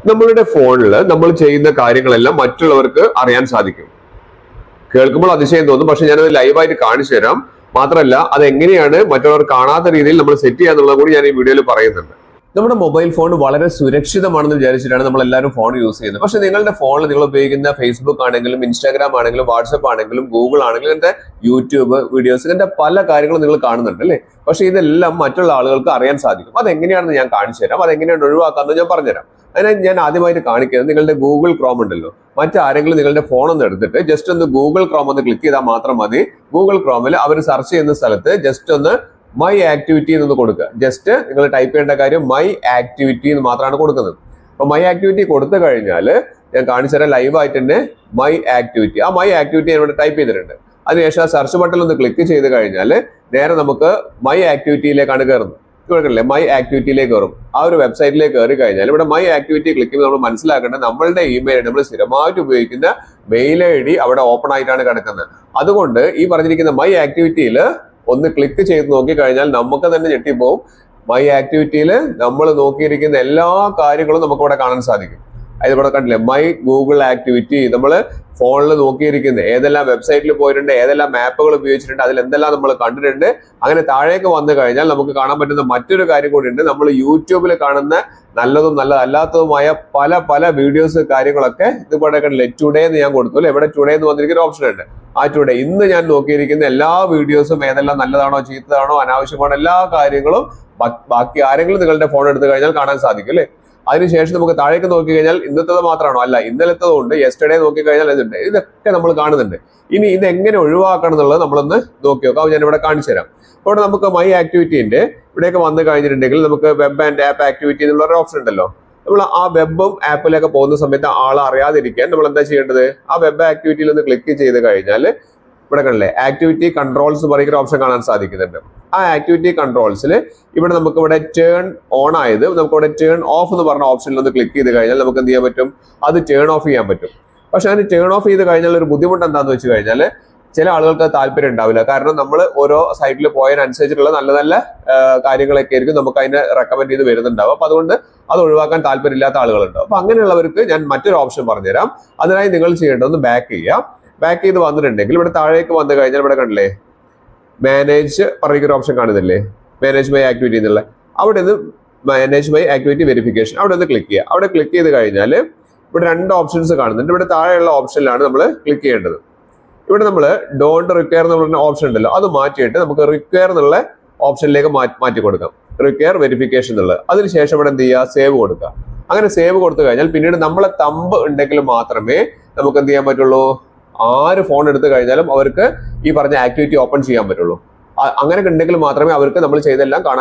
നമ്മളുടെ ഫോണിൽ നമ്മൾ ചെയ്യുന്ന കാര്യങ്ങളെല്ലാം മറ്റുള്ളവർക്ക് അറിയാൻ സാധിക്കും. കേൾക്കുമ്പോൾ അതിശയം തോന്നും, പക്ഷെ ഞാനത് ലൈവായിട്ട് കാണിച്ചു തരാം. മാത്രമല്ല അത് എങ്ങനെയാണ് മറ്റുള്ളവർ കാണാത്ത രീതിയിൽ നമ്മൾ സെറ്റ് ചെയ്യാന്നുള്ളത് കൂടി ഞാൻ ഈ വീഡിയോയിൽ പറയുന്നുണ്ട്. നമ്മുടെ മൊബൈൽ ഫോൺ വളരെ സുരക്ഷിതമാണെന്ന് വിചാരിച്ചിട്ടാണ് നമ്മൾ എല്ലാവരും ഫോൺ യൂസ് ചെയ്യുന്നത്. പക്ഷെ നിങ്ങളുടെ ഫോണിൽ നിങ്ങൾ ഉപയോഗിക്കുന്ന ഫേസ്ബുക്ക് ആണെങ്കിലും ഇൻസ്റ്റാഗ്രാം ആണെങ്കിലും വാട്സപ്പ് ആണെങ്കിലും ഗൂഗിൾ ആണെങ്കിലും ഇങ്ങനത്തെ യൂട്യൂബ് വീഡിയോസ് ഇങ്ങനത്തെ പല കാര്യങ്ങളും നിങ്ങൾ കാണുന്നുണ്ട് അല്ലേ? പക്ഷെ ഇതെല്ലാം മറ്റുള്ള ആളുകൾക്ക് അറിയാൻ സാധിക്കും. അതെങ്ങനെയാണെന്ന് ഞാൻ കാണിച്ചു തരാം. അതെങ്ങനെയാണ് ഒഴിവാക്കാമെന്ന് ഞാൻ പറഞ്ഞുതരാം. അതിനെ ഞാൻ ആദ്യമായിട്ട് കാണിക്കുന്നത് നിങ്ങളുടെ ഗൂഗിൾ ക്രോം ഉണ്ടല്ലോ, മറ്റാരെങ്കിലും നിങ്ങളുടെ ഫോൺ ഒന്ന് എടുത്തിട്ട് ജസ്റ്റ് ഒന്ന് ഗൂഗിൾ ക്രോം ഒന്ന് ക്ലിക്ക് ചെയ്താൽ മാത്രം മതി. ഗൂഗിൾ ക്രോമിൽ അവർ സെർച്ച് ചെയ്യുന്ന സ്ഥലത്ത് ജസ്റ്റ് ഒന്ന് മൈ ആക്ടിവിറ്റി എന്ന് കൊടുക്കുക. ജസ്റ്റ് നിങ്ങൾ ടൈപ്പ് ചെയ്യേണ്ട കാര്യം മൈ ആക്ടിവിറ്റി എന്ന് മാത്രമാണ് കൊടുക്കുന്നത്. അപ്പൊ മൈ ആക്ടിവിറ്റി കൊടുത്തു കഴിഞ്ഞാൽ ഞാൻ കാണിച്ചു തരാം ലൈവായിട്ട് തന്നെ മൈ ആക്ടിവിറ്റി. ആ മൈ ആക്ടിവിറ്റി ഞാൻ ഇവിടെ ടൈപ്പ് ചെയ്തിട്ടുണ്ട്. അതിനുശേഷം ആ സെർച്ച് ബട്ടൺ ഒന്ന് ക്ലിക്ക് ചെയ്ത് കഴിഞ്ഞാൽ നേരെ നമുക്ക് മൈ ആക്ടിവിറ്റിയിലേക്കാണ് കയറുന്നത്. ഇവിടെ മൈ ആക്ടിവിറ്റിയിലേക്ക് കയറും. ആ ഒരു വെബ്സൈറ്റിലേക്ക് കയറി കഴിഞ്ഞാൽ ഇവിടെ മൈ ആക്ടിവിറ്റി ക്ലിക്ക് ചെയ്യുമ്പോൾ നമ്മൾ മനസ്സിലാക്കേണ്ടത് നമ്മളുടെ ഇമെയിൽ നമ്മൾ സ്ഥിരമായിട്ട് ഉപയോഗിക്കുന്ന മെയിൽ ID അവിടെ ഓപ്പൺ ആയിട്ടാണ് കിടക്കുന്നത്. അതുകൊണ്ട് ഈ പറഞ്ഞിരിക്കുന്ന മൈ ആക്ടിവിറ്റിയിൽ ഒന്ന് ക്ലിക്ക് ചെയ്ത് നോക്കി കഴിഞ്ഞാൽ നമുക്ക് തന്നെ ഞെട്ടിപ്പോവും. മൈ ആക്ടിവിറ്റിയിൽ നമ്മൾ നോക്കിയിരിക്കുന്ന എല്ലാ കാര്യങ്ങളും നമുക്ക് ഇവിടെ കാണാൻ സാധിക്കും. അത് ഇവിടെ കണ്ടില്ലേ, മൈ ഗൂഗിൾ ആക്ടിവിറ്റി. നമ്മൾ ഫോണിൽ നോക്കിയിരിക്കുന്നത് ഏതെല്ലാം വെബ്സൈറ്റിൽ പോയിട്ടുണ്ട്, ഏതെല്ലാം മാപ്പുകൾ ഉപയോഗിച്ചിട്ടുണ്ട്, അതിൽ എന്തെല്ലാം നമ്മൾ കണ്ടിട്ടുണ്ട്. അങ്ങനെ താഴേക്ക് വന്നു കഴിഞ്ഞാൽ നമുക്ക് കാണാൻ പറ്റുന്ന മറ്റൊരു കാര്യം കൂടി ഉണ്ട്. നമ്മൾ യൂട്യൂബിൽ കാണുന്ന നല്ലതും നല്ലതല്ലാത്തതുമായ പല പല വീഡിയോസ് കാര്യങ്ങളൊക്കെ ഇതിവിടെ കണ്ടില്ലേ, ടുഡേ എന്ന് ഞാൻ കൊടുത്തു അല്ലെ. ഇവിടെ ടുഡേ എന്ന് വന്നിരിക്കുന്ന ഓപ്ഷൻ ഉണ്ട്. ആ ടുഡേ ഇന്ന് ഞാൻ നോക്കിയിരിക്കുന്ന എല്ലാ വീഡിയോസും ഏതെല്ലാം നല്ലതാണോ ചീത്തതാണോ അനാവശ്യമാണോ എല്ലാ കാര്യങ്ങളും ബാക്കി ആരെങ്കിലും നിങ്ങളുടെ ഫോൺ എടുത്തു കഴിഞ്ഞാൽ കാണാൻ സാധിക്കും അല്ലെ. അതിനുശേഷം നമുക്ക് താഴേക്ക് നോക്കി കഴിഞ്ഞാൽ ഇന്നത്തേത് മാത്രമാണോ? അല്ല, ഇന്നലത്തതും ഉണ്ട്. യെസ്റ്റർഡേ നോക്കി കഴിഞ്ഞാൽ ഇതുണ്ട്. ഇതൊക്കെ നമ്മൾ കാണുന്നുണ്ട്. ഇനി ഇത് എങ്ങനെ ഒഴിവാക്കണം എന്നുള്ളത് നമ്മളൊന്ന് നോക്കി നോക്കാം. ഞാൻ ഇവിടെ കാണിച്ചു തരാം. ഇവിടെ നമുക്ക് മൈ ആക്ടിവിറ്റിന്റെ ഇവിടെയൊക്കെ വന്നു കഴിഞ്ഞിട്ടുണ്ടെങ്കിൽ നമുക്ക് വെബ് ആൻഡ് ആപ്പ് ആക്ടിവിറ്റി എന്നുള്ള ഒരു ഓപ്ഷൻ ഉണ്ടല്ലോ. നമ്മൾ ആ വെബും ആപ്പിലൊക്കെ പോകുന്ന സമയത്ത് ആളെ അറിയാതിരിക്കാൻ നമ്മൾ എന്താ ചെയ്യേണ്ടത്? ആ വെബ് ആക്ടിവിറ്റിയിൽ ഒന്ന് ക്ലിക്ക് ചെയ്ത് കഴിഞ്ഞാൽ ഇവിടെ കണ്ടില്ലേ, ആക്ടിവിറ്റി കൺട്രോൾസ് പറയുന്ന ഓപ്ഷൻ കാണാൻ സാധിക്കുന്നുണ്ട്. ആ ആക്ടിവിറ്റി കൺട്രോൾസിൽ ഇവിടെ നമുക്ക് ഇവിടെ ടേൺ ഓൺ ആയത് നമുക്ക് ഇവിടെ ടേൺ ഓഫ് എന്ന് പറഞ്ഞ ഓപ്ഷനിൽ ഒന്ന് ക്ലിക്ക് ചെയ്ത് കഴിഞ്ഞാൽ നമുക്ക് എന്ത് ചെയ്യാൻ പറ്റും? അത് ടേൺ ഓഫ് ചെയ്യാൻ പറ്റും. പക്ഷെ അതിന് ടേൺ ഓഫ് ചെയ്ത് കഴിഞ്ഞാൽ ഒരു ബുദ്ധിമുട്ട് എന്താണെന്ന് വെച്ച് കഴിഞ്ഞാൽ ചില ആളുകൾക്ക് താല്പര്യം ഉണ്ടാവില്ല. കാരണം നമ്മൾ ഓരോ സൈറ്റിൽ പോയതിനനുസരിച്ചിട്ടുള്ള നല്ല നല്ല കാര്യങ്ങളൊക്കെ ആയിരിക്കും നമുക്ക് അതിനെ റെക്കമെൻഡ് ചെയ്ത് വരുന്നുണ്ടാവും. അപ്പൊ അതുകൊണ്ട് അത് ഒഴിവാക്കാൻ താല്പര്യമില്ലാത്ത ആളുകളുണ്ടാവും. അപ്പൊ അങ്ങനെയുള്ളവർക്ക് ഞാൻ മറ്റൊരു ഓപ്ഷൻ പറഞ്ഞുതരാം. അതിനായി നിങ്ങൾ ചെയ്യേണ്ടത് ബാക്ക് ചെയ്യുക. ബാക്ക് ചെയ്ത് വന്നിട്ടുണ്ടെങ്കിൽ ഇവിടെ താഴേക്ക് വന്നു കഴിഞ്ഞാൽ ഇവിടെ കണ്ടില്ലേ, മാനേജ് പറയുന്ന ഓപ്ഷൻ കാണുന്നില്ലേ, മാനേജ് മൈ ആക്ടിവിറ്റി എന്നുള്ള. അവിടെ നിന്ന് മാനേജ് മൈ ആക്ടിവിറ്റി വെരിഫിക്കേഷൻ അവിടെ നിന്ന് ക്ലിക്ക് ചെയ്യുക. അവിടെ ക്ലിക്ക് ചെയ്ത് കഴിഞ്ഞാൽ ഇവിടെ രണ്ട് ഓപ്ഷൻസ് കാണുന്നുണ്ട്. ഇവിടെ താഴെയുള്ള ഓപ്ഷനിലാണ് നമ്മൾ ക്ലിക്ക് ചെയ്യേണ്ടത്. ഇവിടെ നമ്മൾ ഡോണ്ട് റിക്വയർ എന്ന് പറഞ്ഞ ഓപ്ഷൻ ഉണ്ടല്ലോ, അത് മാറ്റിയിട്ട് നമുക്ക് റിക്വയർ എന്നുള്ള ഓപ്ഷനിലേക്ക് മാറ്റി കൊടുക്കാം. റിക്വയർ വെരിഫിക്കേഷൻ എന്നുള്ളത്. അതിനുശേഷം ഇവിടെ എന്ത് ചെയ്യുക? സേവ് കൊടുക്കുക. അങ്ങനെ സേവ് കൊടുത്തു കഴിഞ്ഞാൽ പിന്നീട് നമ്മളെ തമ്പ് ഉണ്ടെങ്കിൽ മാത്രമേ നമുക്ക് എന്ത് ചെയ്യാൻ പറ്റുള്ളൂ? ആര് ഫോൺ എടുത്തു കഴിഞ്ഞാലും അവർക്ക് ഈ പറഞ്ഞ ആക്ടിവിറ്റി ഓപ്പൺ ചെയ്യാൻ പറ്റുള്ളൂ. അങ്ങനെ ഉണ്ടെങ്കിൽ മാത്രമേ അവർക്ക് നമ്മൾ ചെയ്തെല്ലാം കാണാൻ